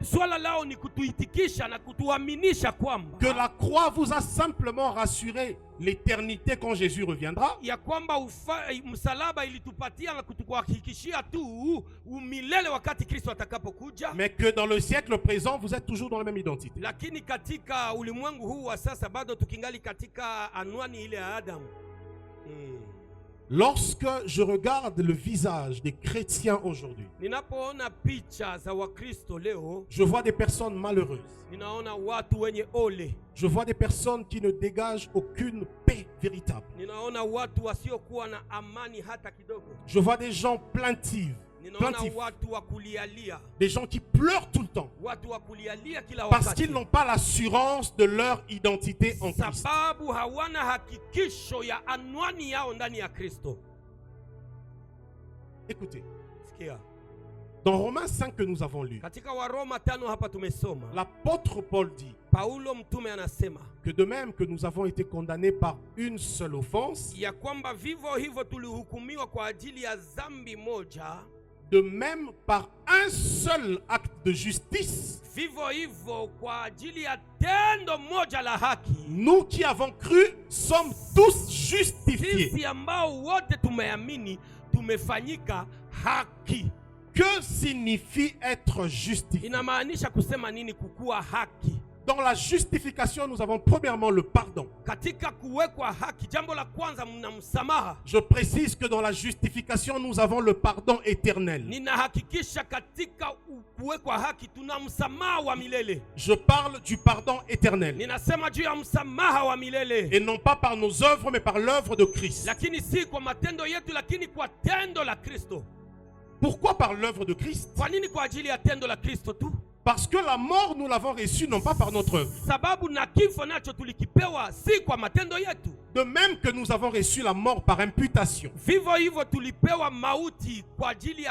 swala lao ni kutuitikisha na kutuaminisha kwamba que la croix vous a simplement rassuré l'éternité quand Jésus reviendra, ya kwamba msalaba ilitupatia na kutuhakikishia tu umilele wakati Kristo atakapokuja, mais que dans le siècle présent, vous êtes toujours dans la même identité. lakini katika ulimwengu huu wa sasa bado tukingali katika anwani ile ya Adamu. Lorsque je regarde le visage des chrétiens aujourd'hui, Ninapoona picha za Wakristo leo, je vois des personnes malheureuses. ninaona watu wenye ole, Je vois des personnes qui ne dégagent aucune paix véritable. ninaona watu wasiokuwa na amani hata kidogo, Je vois des gens plaintifs, ninaona watu wa kulialia, des gens qui pleurent tout le temps watu wa kulialia kila parce wakati, qu'ils n'ont pas l'assurance de leur identité en Christ. sababu hawana hakikisho ya anwani yao ndani ya Kristo. Écoutez, Sikia, dans Romains 5 que nous avons lu, katika Waroma 5 hapa tumesoma, l'apôtre Paul dit Paulo mtume anasema que de même que nous avons été condamnés par une seule offense, ya kwamba vivyo hivyo tulihukumiwa kwa ajili ya dhambi moja, de même par un seul acte de justice, vivyo hivyo kwa ajili ya tendo moja la haki, nous qui avons cru sommes tous justifiés. sisi ambao wote tumeamini tumefanyika haki. Que signifie être justifié? Inamaanisha kusema nini kukuwa haki? Dans la justification, nous avons premièrement le pardon. Katika kuwekwa haki, jambo la kwanza mna msamaha. Je précise que dans la justification, nous avons le pardon éternel. Ninahakikisha katika kuwekwa haki tuna msamaha wa milele. Je parle du pardon éternel. Ninasema juu ya msamaha wa milele. Et non pas par nos œuvres, mais par l'œuvre de Christ. Lakini si kwa matendo yetu, lakini kwa tendo la Kristo. Pourquoi par l'œuvre de Christ? Kwa nini kwa ajili ya tendo la Kristo tu? Parce que la mort, nous l'avons reçue non pas par notre œuvre. Sababu na kifo nacho tulikipewa si kwa matendo yetu. De même que nous avons reçu la mort par imputation. Vivyo hivyo tulipewa mauti kwa ajili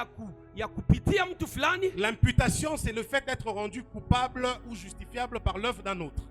ya kupitia mtu fulani. L'imputation, c'est le fait d'être rendu coupable ou justifiable par l'œuvre d'un autre.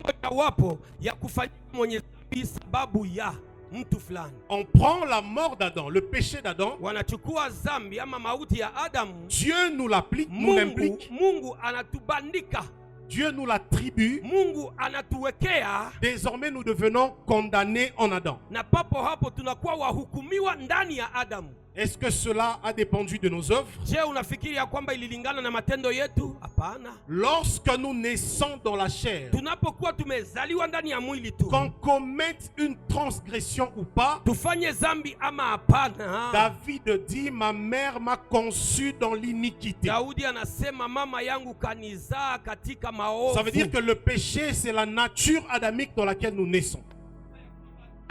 Mojawapo ya kufanyika mwenye dhambi sababu ya mtu fulani. On prend la mort d'Adam, le péché d'Adam. Wanachukua dhambi ama mauti ya Adamu. Dieu nous l'applique, nous l'implique. Mungu anatubandika. Dieu nous l'attribue. Mungu anatuwekea. Désormais, nous devenons condamnés en Adam. Na papo hapo tunakuwa wahukumiwa ndani ya Adamu. Est-ce que cela a dépendu de nos œuvres? Je, unafikiri ya kwamba ililingana na matendo yetu? Hapana. Lorsque nous naissons dans la chair, tunapokuwa tumezaliwa ndani ya mwili tu, qu'on commette une transgression ou pas, tufanye dhambi ama hapana, David dit, ma mère m'a conçu dans l'iniquité. Daudi anasema mama yangu kanizaa katika maovu. Ça veut dire que le péché, c'est la nature adamique dans laquelle nous naissons.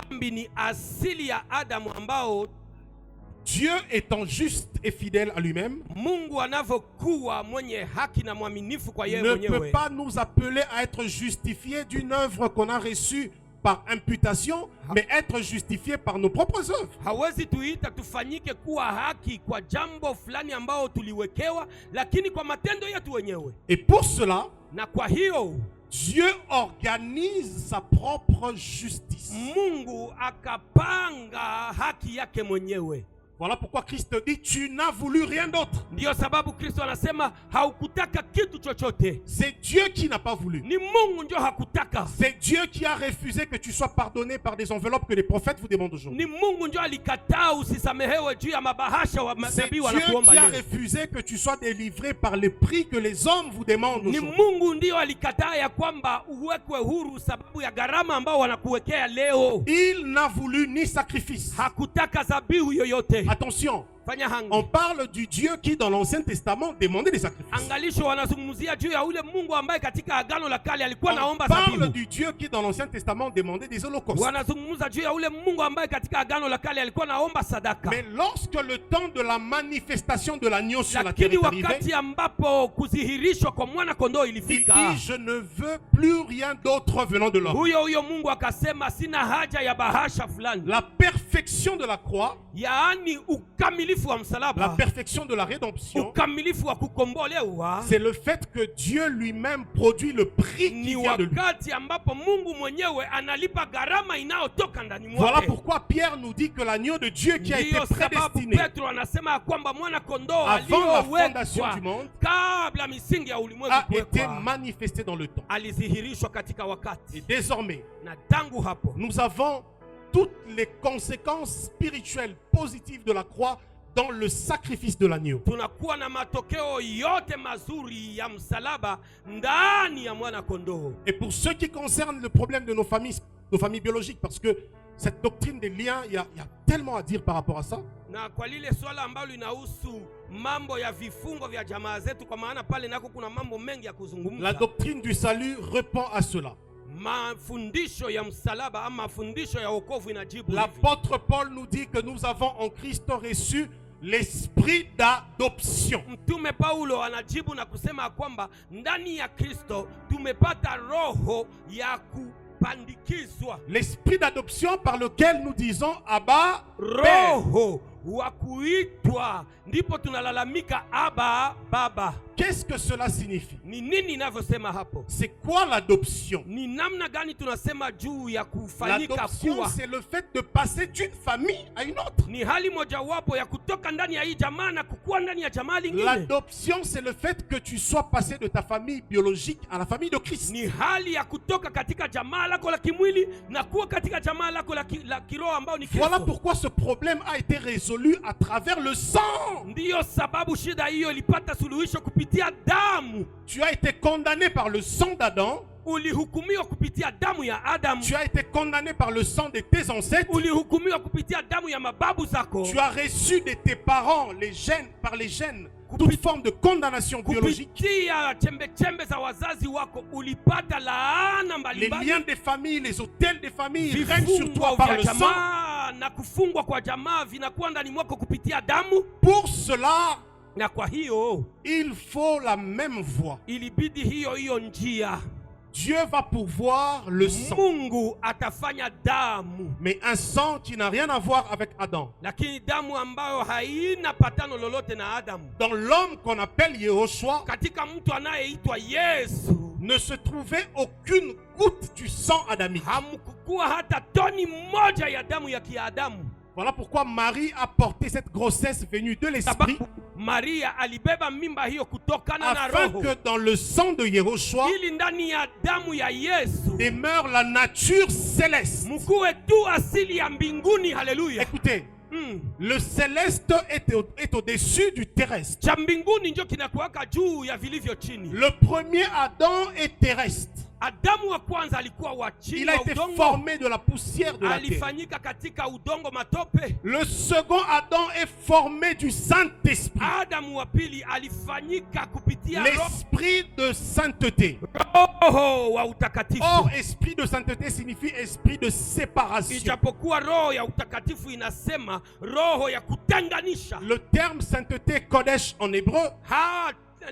Dhambi ni asili ya Adamu ambao Dieu étant juste et fidèle à lui-même, Mungu anavyokuwa mwenye haki na mwaminifu kwa yeye ne mwenyewe, peut pas nous appeler à être justifiés d'une œuvre qu'on a reçue par imputation, mais être justifiés par nos propres œuvres. Hawezi tuita tufanyike kuwa haki kwa jambo fulani ambao tuliwekewa, lakini kwa matendo yetu wenyewe. Et pour cela, na kwa hiyo Dieu organise sa propre justice. Mungu akapanga haki yake mwenyewe. Voilà pourquoi Christ dit, tu n'as voulu rien d'autre. Ndio sababu Kristo anasema haukutaka kitu chochote. C'est Dieu qui n'a pas voulu. Ni Mungu ndio hakutaka. C'est Dieu qui a refusé que tu sois pardonné par des enveloppes que les prophètes vous demandent aujourd'hui. Ni Mungu ndio alikataa usisamehewe juu ya mabahasha wa C'est nabii Dieu wanakuomba qui a leo. refusé que tu sois délivré par les prix que les hommes vous demandent Ni aujourd'hui. Mungu ndio alikataa ya kwamba uwekwe huru sababu ya gharama ambao wanakuwekea leo. Il n'a voulu ni sacrifice. Hakutaka dhabihu yoyote. Attention, Fanya hangi. on parle du Dieu qui dans l'Ancien Testament demandait des sacrifices. Angalisho wanazungumzia juu ya ule Mungu ambaye katika agano la kale alikuwa On naomba parle dhabihu. du Dieu qui dans l'Ancien Testament demandait des holocaustes. Wanazungumza juu ya ule Mungu ambaye katika agano la kale alikuwa naomba sadaka. Mais lorsque le temps de la manifestation de l'agneau sur la terre Lakini est arrivé, wakati ambapo kudhihirishwa kwa mwana kondoo il ilifika, dit, je ne veux plus rien d'autre venant de l'homme. huyo Mungu akasema sina haja ya bahasha fulani. La perfection de la croix, Yaani ukamilifu wa la msalaba, perfection de la rédemption, ukamilifu wa kukombolewa c'est le fait que Dieu lui-même produit le prix qui ni vient de lui. wakati ambapo Mungu mwenyewe analipa gharama inayotoka ndani Voilà mwake. pourquoi Pierre nous dit que l'agneau de Dieu qui a été Ndiyo sababu prédestiné Petro anasema kwamba mwana kondoo avant la fondation du aliyowekwa monde kabla misingi ya ulimwengu a été kuwekwa manifesté dans le temps. alidhihirishwa katika Et wakati, désormais, na tangu hapo nous avons toutes les conséquences spirituelles positives de la croix dans le sacrifice de l'agneau. tunakuwa na matokeo yote mazuri ya msalaba ndani ya mwana kondoo. Et pour ceux qui concernent le problème de nos familles biologiques, parce que cette doctrine des liens, il y a tellement à dire par rapport à ça. Na kwa lile swala ambalo linahusu mambo ya vifungo vya jamaa zetu, kwa maana pale nako kuna mambo mengi ya La kuzungumza. doctrine du salut répond à cela. Mafundisho ya msalaba ama mafundisho ya wokovu inajibu hivi. L'apôtre Paul nous dit que nous avons en Christ reçu l'esprit d'adoption. Mtume Paulo anajibu na kusema kwamba ndani ya Kristo tumepata roho ya kupandikizwa, L'esprit d'adoption par lequel nous disons Abba, Père. roho wa kuitwa, ndipo tunalalamika Aba, Baba. Qu'est-ce que cela signifie? Ni nini inavyosema hapo? C'est quoi l'adoption? Ni namna gani tunasema juu ya kufanyika L'adoption, kuwa? c'est le fait de passer d'une famille à une autre. Ni hali mojawapo ya kutoka ndani ya hii jamaa na kukua ndani ya jamaa lingine. L'adoption, c'est le fait que tu sois passé de ta famille biologique à la famille de Christ. Ni hali ya kutoka katika jamaa lako la kimwili na kuwa katika jamaa lako la kiroho ambao ni Voilà Kristo. pourquoi ce problème a été résolu résolu à travers le sang. Ndiyo sababu shida hiyo ilipata suluhisho kupitia damu. Tu as été condamné par le sang d'Adam. Ulihukumiwa kupitia damu ya Adamu. Tu as été condamné par le sang de tes ancêtres. Ulihukumiwa kupitia damu ya mababu zako. Tu as reçu de tes parents les gènes, par les gènes, toute forme de condamnation biologique. Kupitia chembe za wazazi wako ulipata laana Les mbalimbali. liens des familles, les hôtels des familles règnent sur toi par le sang. Jamaa na kufungwa kwa jamaa vinakuwa ndani mwako kupitia damu. Pour cela, Na kwa hiyo il faut la même voie. ilibidi hiyo njia. Dieu va pourvoir le sang. Mungu atafanya damu. Mais un sang qui n'a rien à voir avec Adam. Lakini damu ambayo haina patano lolote na Adamu. Dans l'homme qu'on appelle Yehoshua, Katika mtu anayeitwa Yesu ne se trouvait aucune goutte du sang adamique. hamkukuwa hata toni moja ya damu ya kiadamu. Voilà pourquoi Marie a porté cette grossesse venue de l'esprit, Sababu Maria alibeba mimba hiyo kutokana na afin roho. que dans le sang de Yehoshua Ili ndani ya damu ya Yesu demeure la nature céleste. mkuwe tu asili ya mbinguni. Haleluya. Écoutez, le céleste est au-dessus du terrestre. Cha mbinguni ndio kinakuwaka juu ya vilivyo chini. Le premier Adam est terrestre. Adamu wa kwanza alikuwa wa chini Il a wa été udongo. formé de la poussière de la terre. Alifanyika katika udongo matope. Le second Adam est formé du Saint-Esprit. Adamu wa pili alifanyika kupitia L'esprit de sainteté. roho wa utakatifu. Or, esprit de sainteté signifie esprit de séparation. Ijapokuwa roho ya utakatifu inasema roho ya kutenganisha. Le terme sainteté, Kodesh en hébreu,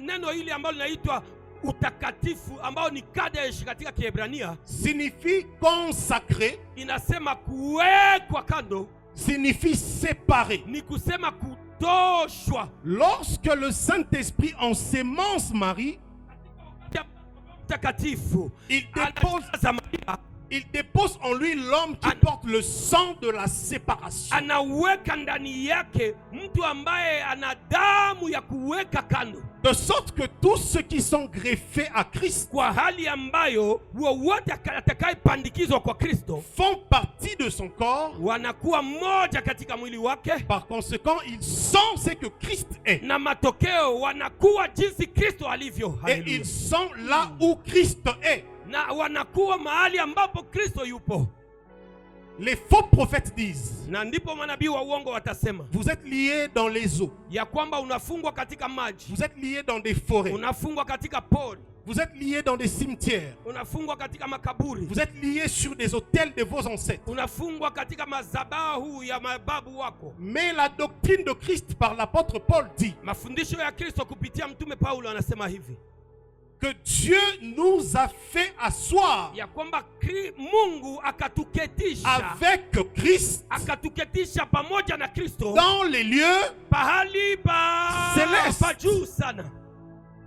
Neno hili ambalo linaitwa utakatifu ambao ni kadesh katika Kiebrania signifie consacré, inasema kuwekwa kando, signifie séparé. ni kusema kutoshwa. Lorsque le Saint-Esprit ensémence Marie, Utakatifu il dépose en lui l'homme qui porte le sang de la séparation. anaweka ndani yake mtu ambaye ana damu ya kuweka kando, De sorte que tous ceux qui sont greffés à Christ kwa hali ambayo wowote atakayepandikizwa kwa Kristo font partie de son corps. wanakuwa mmoja katika mwili wake. Par conséquent, ils sont ce que Christ est. Na matokeo wanakuwa jinsi Kristo alivyo. Et Hallelujah. ils sont là où Christ est. Na wanakuwa mahali ambapo Kristo yupo. Les faux prophètes disent, Na ndipo manabii wa uongo watasema vous êtes liés dans les eaux, ya kwamba unafungwa katika maji, vous êtes liés dans des forêts, unafungwa katika pori, vous êtes liés dans des cimetières, unafungwa katika makaburi, vous êtes liés sur des autels de vos ancêtres. unafungwa katika mazabahu ya mababu wako. Mais la doctrine de Christ par l'apôtre Paul dit Mafundisho ya Kristo kupitia mtume Paulo anasema hivi que Dieu nous a fait asseoir ya kwamba Mungu akatuketisha avec Christ pamoja na Kristo dans les lieux pahali célestes. pa juu sana.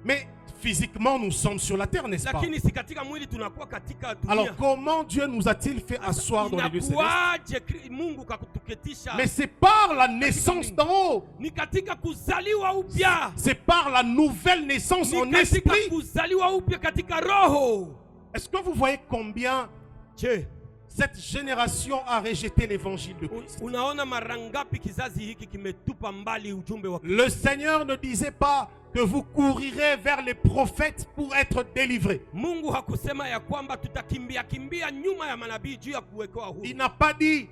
Mais physiquement, nous sommes sur la terre, n'est-ce pas? Lakini si katika mwili tunakuwa katika dunia. Alors, comment Dieu nous a-t-il fait asseoir dans les lieux célestes? Inakuwaje Mungu kakutuketisha? Mais c'est par la naissance d'en haut. Ni katika kuzaliwa upya. C'est par la nouvelle naissance en Ni katika esprit. kuzaliwa upya katika roho. Est-ce que vous voyez combien Je, cette génération a rejeté l'évangile de Christ? unaona mara ngapi kizazi hiki kimetupa mbali ujumbe wa Le Seigneur ne disait pas que vous courirez vers les prophètes pour être délivrés. Mungu hakusema ya kwamba tutakimbia nyuma ya manabii juu ya kuwekewa huru. Il n'a pas dit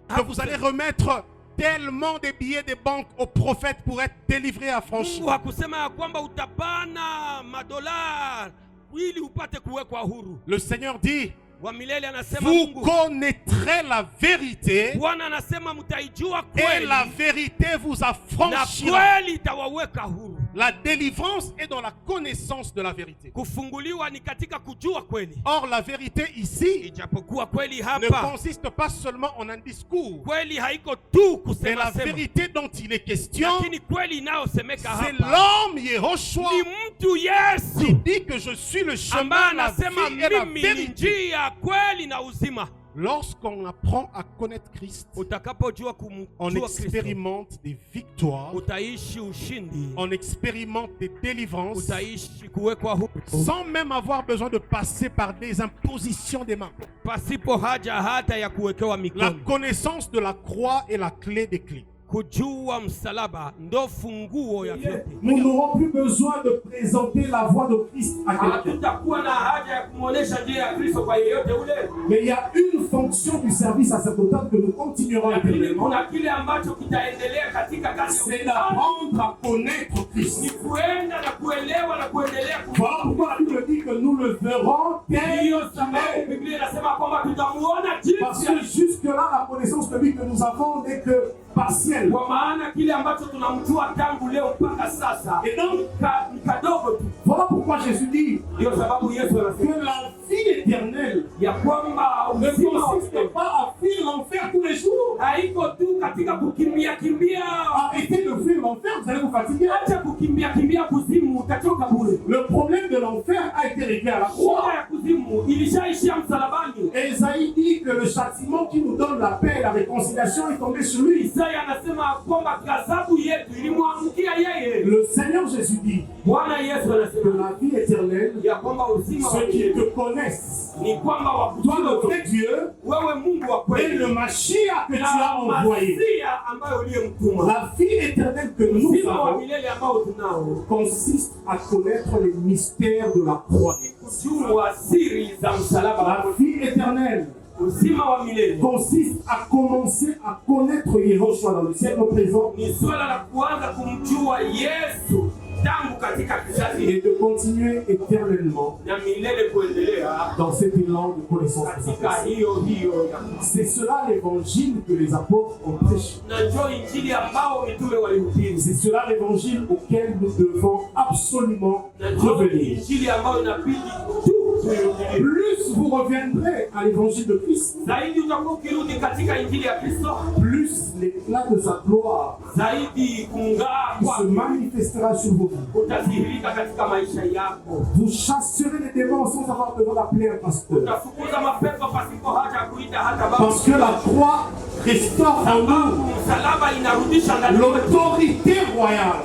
que vous allez remettre tellement de billets de banque aux prophètes pour être délivrés à franchir. Mungu hakusema ya kwamba utapana madolari ili upate kuwekwa huru. Le Seigneur dit, Wa milele anasema vous Mungu. connaîtrez la vérité Bwana anasema mtaijua et kweli. la vérité vous Na affranchira. kweli itawaweka huru. La délivrance est dans la connaissance de la vérité. Kufunguliwa ni katika kujua kweli. Or, la vérité ici Ijapokuwa kweli ne hapa consiste pas seulement en un discours, kweli haiko tu mais la kusema sema, vérité dont il est question, lakini kweli inayosemeka c'est hapa l'homme Yehoshua ni mtu qui Yesu dit que je suis le ambaye chemin, la anasema vie et la mimi ni vérité. njia, kweli na uzima. Lorsqu'on apprend à connaître Christ, Utakapojua on kumjua Kristo, expérimente des victoires, utaishi ushindi, on expérimente des délivrances, utaishi kuwekwa huru sans même avoir besoin de passer par des impositions des mains. pasipo haja hata ya kuwekewa La mikono. connaissance de la croix est la clé des clés. Kujua msalaba ndo funguo ya vyote. Nous n'aurons plus besoin de présenter la voie de Christ à quelqu'un. Hatutakuwa na haja ya kumuonesha njia ya Kristo kwa yeyote ule. Mais il y a une fonction du service sacerdotal que nous continuerons éternellement. Kuna kile ambacho kitaendelea katika kazi. C'est d'apprendre à connaître Christ. Ni kuenda na kuelewa na kuendelea Voilà pourquoi la Bible dit que nous le verrons tel Hiyo qu'il sababu est. Biblia inasema kwamba tutamuona Parce jinsi que jusque-là, la connaissance de lui que nous avons n'est que partielle. kwa maana kile ambacho tunamjua tangu leo mpaka sasa Et donc, ni kadogo tu. voilà pourquoi Jésus dit Ndio sababu Yesu anasema que la vie éternelle ya kwamba ne uzima wa consiste milele pas à fuir l'enfer tous les jours. haiko tu katika kukimbia. Arrêtez de fuir l'enfer, vous allez vous fatiguer. Acha kukimbia kuzimu, utachoka bure. Le problème de l'enfer a été réglé à la croix. Shida ya kuzimu ilishaishia msalabani. Esaïe dit que le châtiment qui nous donne la paix et la réconciliation est tombé sur lui. Isaya anasema kwamba ghadhabu yetu ilimwangukia yeye. Le Seigneur Jésus dit Bwana Yesu que anasema la vie éternelle, ya kwamba uzima wa ceux qui milele te connaissent, ni kwamba toi wakujue le vrai Dieu wewe Mungu wa et kweli le Mashiach que tu as na envoyé. Masia ambayo uliyemtuma. La vie éternelle que nous Uzima wa avons milele ambao tunao consiste à connaître les mystères de la croix. kujua siri za msalaba. La vie éternelle Uzima wa milele consiste à commencer à connaître Yehoshua dans le siècle présent ni swala la kuanza kumjua Yesu tangu katika kizazi et de continuer éternellement na milele kuendelea dans cet élan de connaissance de sa katika personne. hiyo ya C'est cela l'évangile que les apôtres ont prêché. na njoo injili ambao mitume walihubiri, C'est cela l'évangile auquel nous devons absolument na njoo revenir. injili ambayo inabidi tu tuihubiri. Plus vous reviendrez à l'évangile de Christ, Zaidi utakuwa ukirudi katika injili ya Kristo, plus l'éclat de sa gloire zaidi kung'aa se kwake manifestera sur vos vies. utadhihirika katika maisha yako. Vous chasserez les démons sans avoir besoin d'appeler un pasteur. Utafukuza mapepo pasipo haja ya kuita hata baba, Parce que la croix restaure en nous msalaba inarudisha ndani l'autorité royale.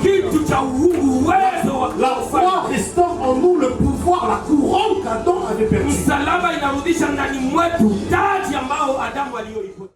kitu cha uungu, uwezo wa La croix restaure en nous le pouvoir, la couronne qu'Adam avait perdue. msalaba inarudisha ndani mwetu taji ambao Adamu aliyo